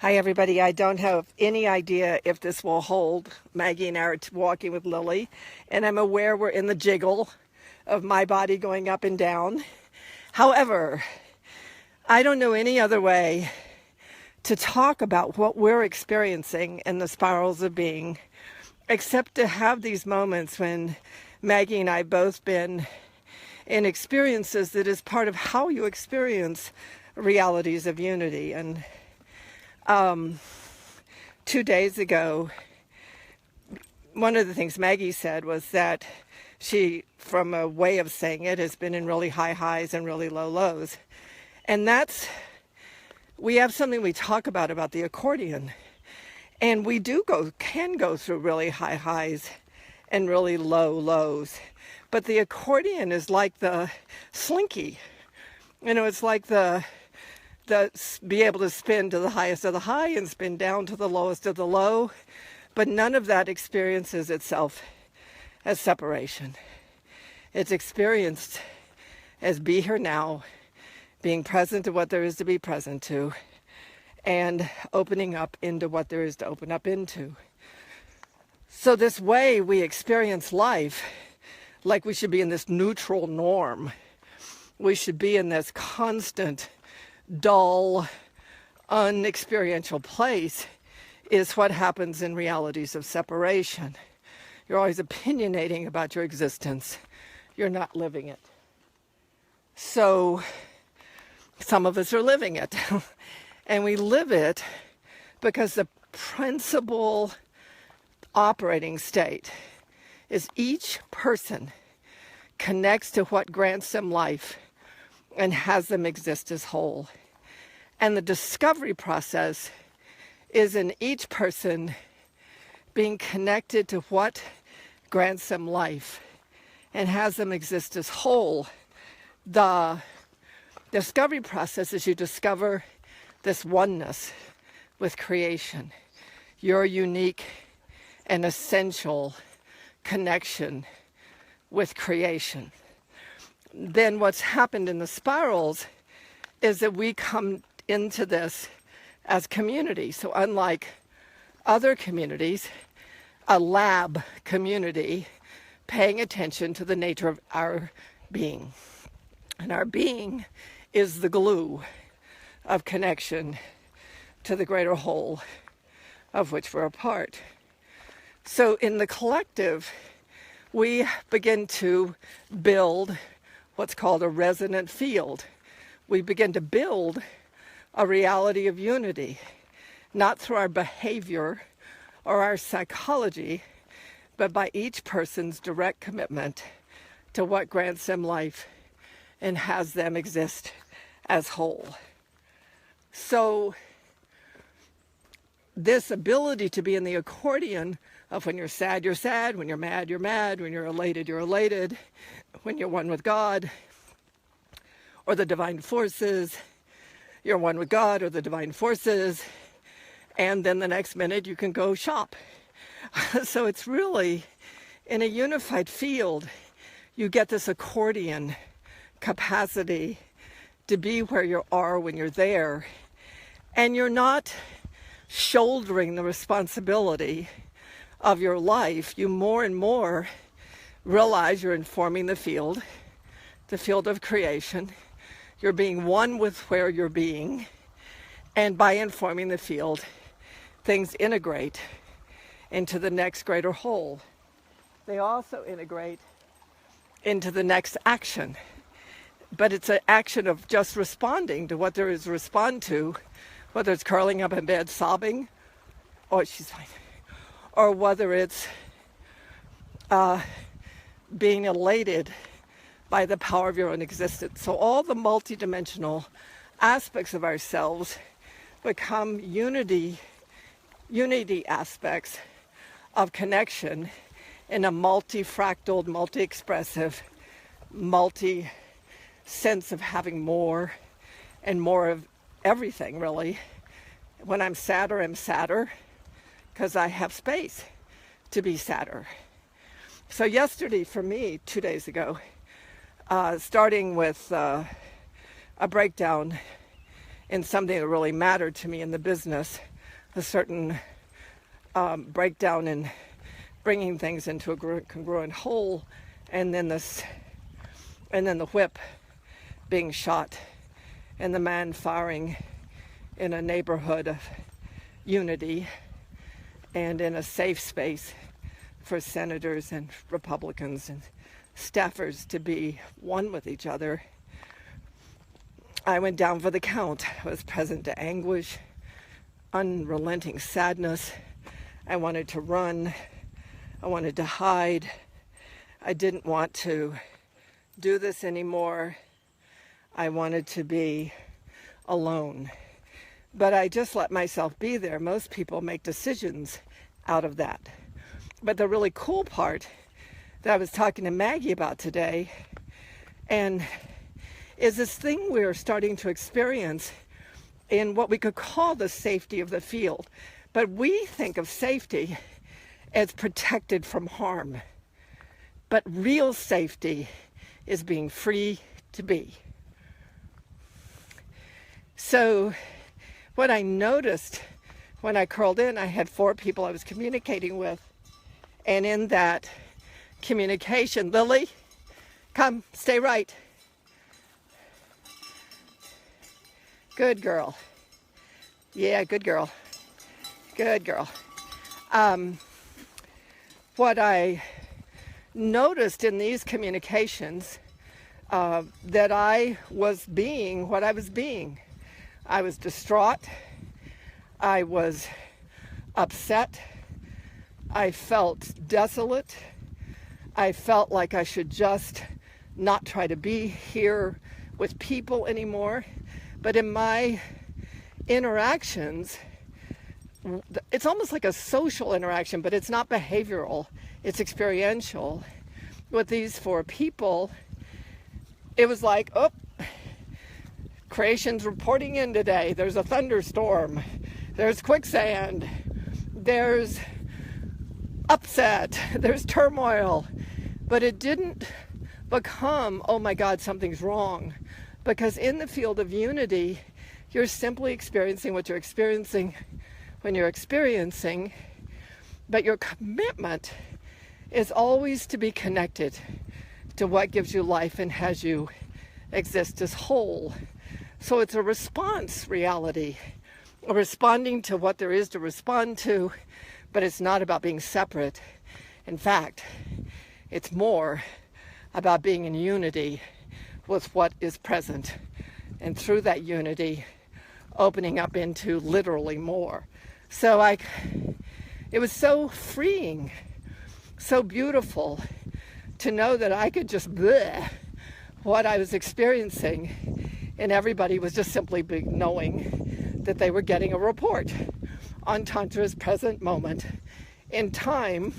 Hi, everybody. I don't have any idea if this will hold. Maggie and I are walking with Lily, and I'm aware we're in the jiggle of my body going up and down. However, I don't know any other way to talk about what we're experiencing in the spirals of being, except to have these moments when Maggie and I have both been in experiences that is part of how you experience realities of unity. And 2 days ago, one of the things Maggie said was that she, from a way of saying it, has been in really high highs and really low lows. And we have something we talk about the accordion. And we can go through really high highs and really low lows. But the accordion is like the slinky. It's like be able to spin to the highest of the high and spin down to the lowest of the low, but none of that experiences itself as separation. It's experienced as be here now, being present to what there is to be present to, and opening up into what there is to open up into. So this way we experience life like we should be in this neutral norm. We should be in this constant dull, unexperiential place is what happens in realities of separation. You're always opinionating about your existence. You're not living it. So some of us are living it. And we live it because the principal operating state is each person connects to what grants them life and has them exist as whole. And the discovery process is in each person being connected to what grants them life and has them exist as whole. The discovery process is you discover this oneness with creation, your unique and essential connection with creation. Then what's happened in the spirals is that we come into this as community. So unlike other communities, a lab community paying attention to the nature of our being. And our being is the glue of connection to the greater whole of which we're a part. So in the collective, we begin to build what's called a resonant field. We begin to build a reality of unity, not through our behavior or our psychology, but by each person's direct commitment to what grants them life and has them exist as whole. So this ability to be in the accordion of when you're sad, you're sad, when you're mad, you're mad, when you're elated, you're elated, when you're one with God or the divine forces, you're one with God or the divine forces, and then the next minute you can go shop. So it's really, in a unified field, you get this accordion capacity to be where you are when you're there, and you're not shouldering the responsibility of your life. You more and more realize you're informing the field of creation. You're being one with where you're being, and by informing the field, things integrate into the next greater whole. They also integrate into the next action, but it's an action of just responding to what there is to respond to, whether it's curling up in bed sobbing, or she's fine, or whether it's being elated by the power of your own existence. So all the multidimensional aspects of ourselves become unity aspects of connection in a multi-fractaled, multi-expressive, multi-sense of having more and more of everything, really. When I'm sadder because I have space to be sadder. So yesterday for me, 2 days ago, starting with a breakdown in something that really mattered to me in the business, a certain breakdown in bringing things into a congruent whole, and then the whip being shot, and the man firing in a neighborhood of unity and in a safe space for senators and Republicans and staffers to be one with each other. I went down for the count. I was present to anguish, unrelenting sadness. I wanted to run. I wanted to hide. I didn't want to do this anymore. I wanted to be alone. But I just let myself be there. Most people make decisions out of that. But the really cool part that I was talking to Maggie about today, and is this thing we're starting to experience in what we could call the safety of the field. But we think of safety as protected from harm. But real safety is being free to be. So what I noticed when I curled in, I had 4 people I was communicating with. And in that communication, Lily, come, stay right. Good girl. Yeah, good girl. Good girl. What I noticed in these communications, that I was being what I was being. I was distraught. I was upset. I felt desolate. I felt like I should just not try to be here with people anymore. But in my interactions, it's almost like a social interaction, but it's not behavioral, it's experiential. With these 4 people, it was like, oh, creation's reporting in today. There's a thunderstorm. There's quicksand. There's upset. There's turmoil. But it didn't become, oh my God, something's wrong. Because in the field of unity, you're simply experiencing what you're experiencing when you're experiencing, but your commitment is always to be connected to what gives you life and has you exist as whole. So it's a response reality, responding to what there is to respond to, but it's not about being separate. In fact, it's more about being in unity with what is present, and through that unity, opening up into literally more. So it was so freeing, so beautiful to know that I could just bleh what I was experiencing, and everybody was just simply knowing that they were getting a report on Tantra's present moment in time.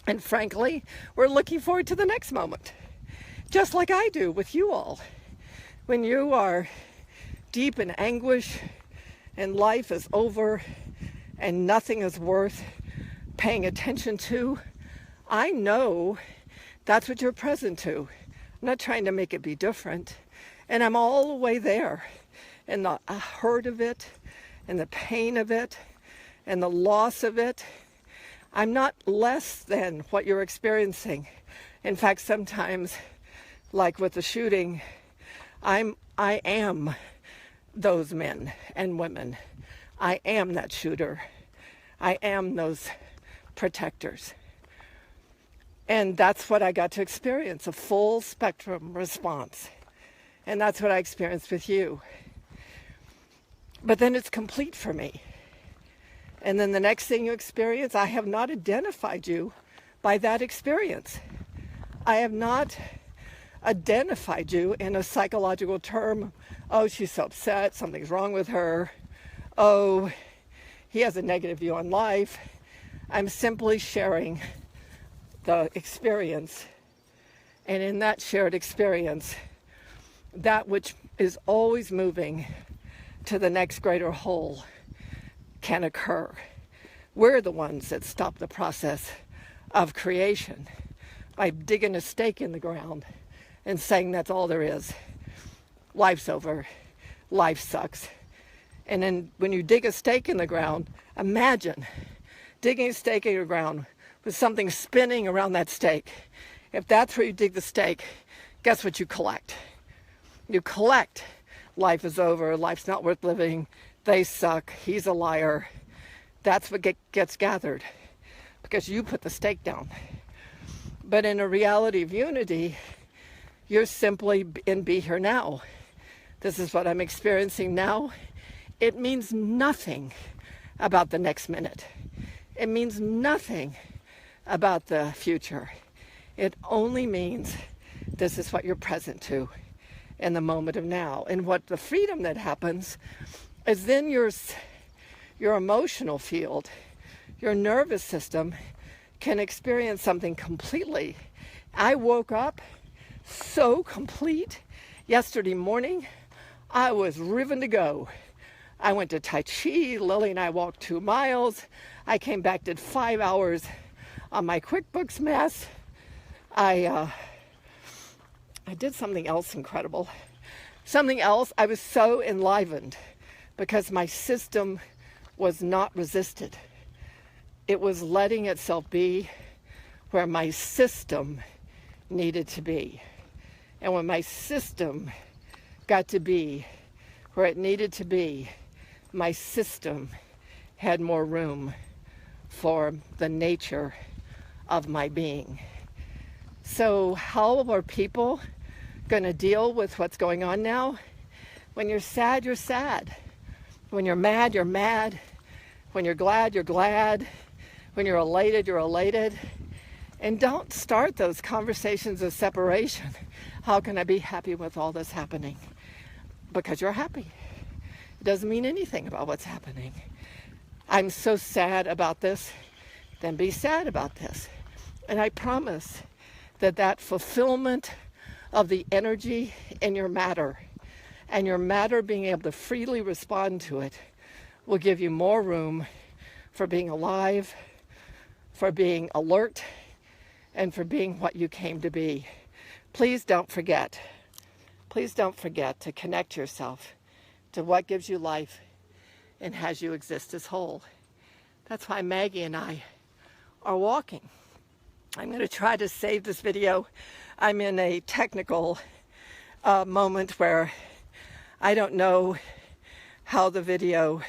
And frankly, we're looking forward to the next moment, just like I do with you all. When you are deep in anguish and life is over and nothing is worth paying attention to, I know that's what you're present to. I'm not trying to make it be different. And I'm all the way there. And the hurt of it, and the pain of it, and the loss of it. I'm not less than what you're experiencing. In fact, sometimes, like with the shooting, I am those men and women. I am that shooter. I am those protectors. And that's what I got to experience, a full spectrum response. And that's what I experienced with you. But then it's complete for me. And then the next thing you experience, I have not identified you by that experience. I have not identified you in a psychological term. Oh, she's so upset, something's wrong with her. Oh, he has a negative view on life. I'm simply sharing the experience. And in that shared experience, that which is always moving to the next greater whole can occur. We're the ones that stop the process of creation by digging a stake in the ground and saying that's all there is. Life's over. Life sucks. And then when you dig a stake in the ground, imagine digging a stake in the ground with something spinning around that stake. If that's where you dig the stake, guess what you collect? You collect life is over, life's not worth living, they suck, he's a liar. That's what gets gathered because you put the stake down. But in a reality of unity, you're simply in be here now. This is what I'm experiencing now. It means nothing about the next minute. It means nothing about the future. It only means this is what you're present to in the moment of now. And what the freedom that happens is then your emotional field, your nervous system can experience something completely. I woke up so complete yesterday morning. I was riven to go. I went to Tai Chi. Lily and I walked 2 miles. I came back, did 5 hours on my QuickBooks mess. I did something else incredible. Something else, I was so enlivened because my system was not resisted. It was letting itself be where my system needed to be. And when my system got to be where it needed to be, my system had more room for the nature of my being. So how are people going to deal with what's going on now? When you're sad, you're sad. When you're mad, you're mad. When you're glad, you're glad. When you're elated, you're elated. And don't start those conversations of separation. How can I be happy with all this happening? Because you're happy. It doesn't mean anything about what's happening. I'm so sad about this. Then be sad about this. And I promise that fulfillment of the energy in your matter and your matter being able to freely respond to it will give you more room for being alive, for being alert, and for being what you came to be. Please don't forget to connect yourself to what gives you life and has you exist as whole. That's why Maggie and I are walking. I'm going to try to save this video. I'm in a technical moment where I don't know how the video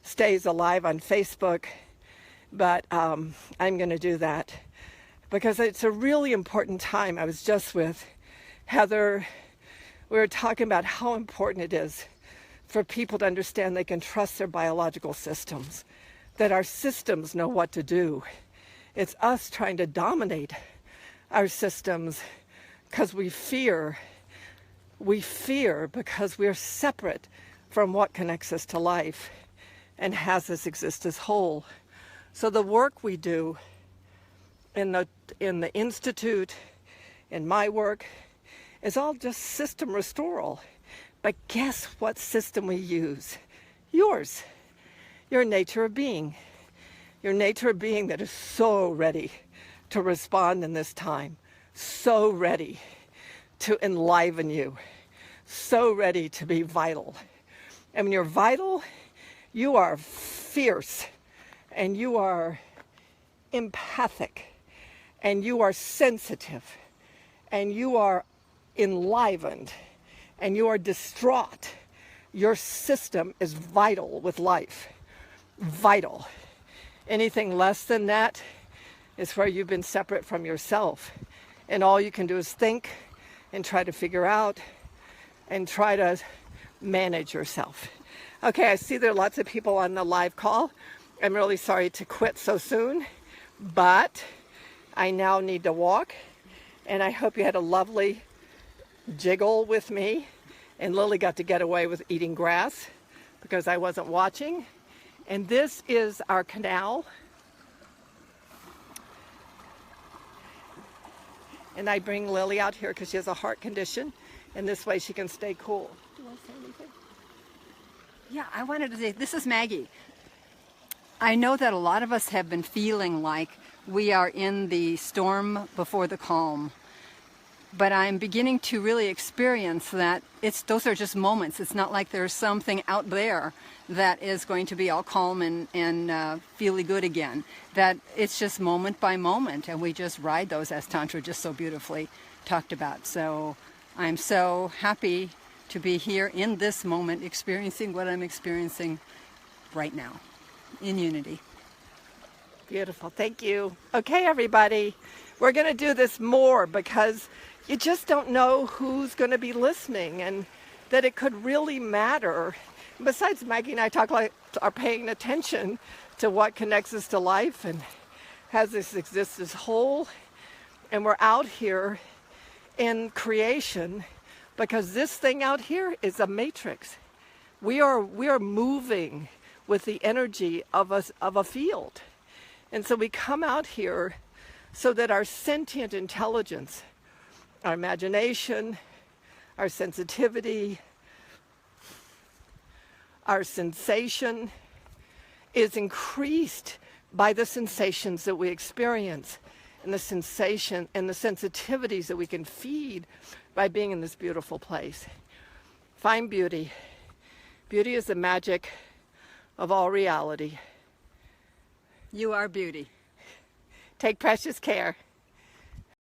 stays alive on Facebook, but I'm going to do that because it's a really important time. I was just with Heather. We were talking about how important it is for people to understand they can trust their biological systems, that our systems know what to do. It's us trying to dominate our systems because we fear. We fear because we're separate from what connects us to life and has us exist as whole. So the work we do in the Institute, in my work, is all just system restoral. But guess what system we use? Yours. Your nature of being. Your nature of being that is so ready to respond in this time. So ready to enliven you. So ready to be vital. And when you're vital, you are fierce. And you are empathic. And you are sensitive. And you are enlivened. And you are distraught. Your system is vital with life. Vital. Anything less than that is where you've been separate from yourself. And all you can do is think and try to figure out and try to manage yourself. Okay, I see there are lots of people on the live call. I'm really sorry to quit so soon, but I now need to walk. And I hope you had a lovely jiggle with me. And Lily got to get away with eating grass because I wasn't watching. And this is our canal. And I bring Lily out here because she has a heart condition. And this way she can stay cool. Do you want to say anything? Yeah, I wanted to say, this is Maggie. I know that a lot of us have been feeling like we are in the storm before the calm. but I'm beginning to really experience that those are just moments. It's not like there's something out there that is going to be all calm and feely good again. That it's just moment by moment, and we just ride those, as Tantra just so beautifully talked about. So I'm so happy to be here in this moment, experiencing what I'm experiencing right now, in unity. Beautiful. Thank you. Okay, everybody. We're going to do this more because you just don't know who's going to be listening, and that it could really matter. Besides, Maggie and I are paying attention to what connects us to life and has us exist as whole. And we're out here in creation because this thing out here is a matrix. We are moving with the energy of a field. And so we come out here so that our sentient intelligence, our imagination, our sensitivity, our sensation is increased by the sensations that we experience, and the sensation and the sensitivities that we can feed by being in this beautiful place. Find beauty. Beauty is the magic of all reality. You are beauty. Take precious care.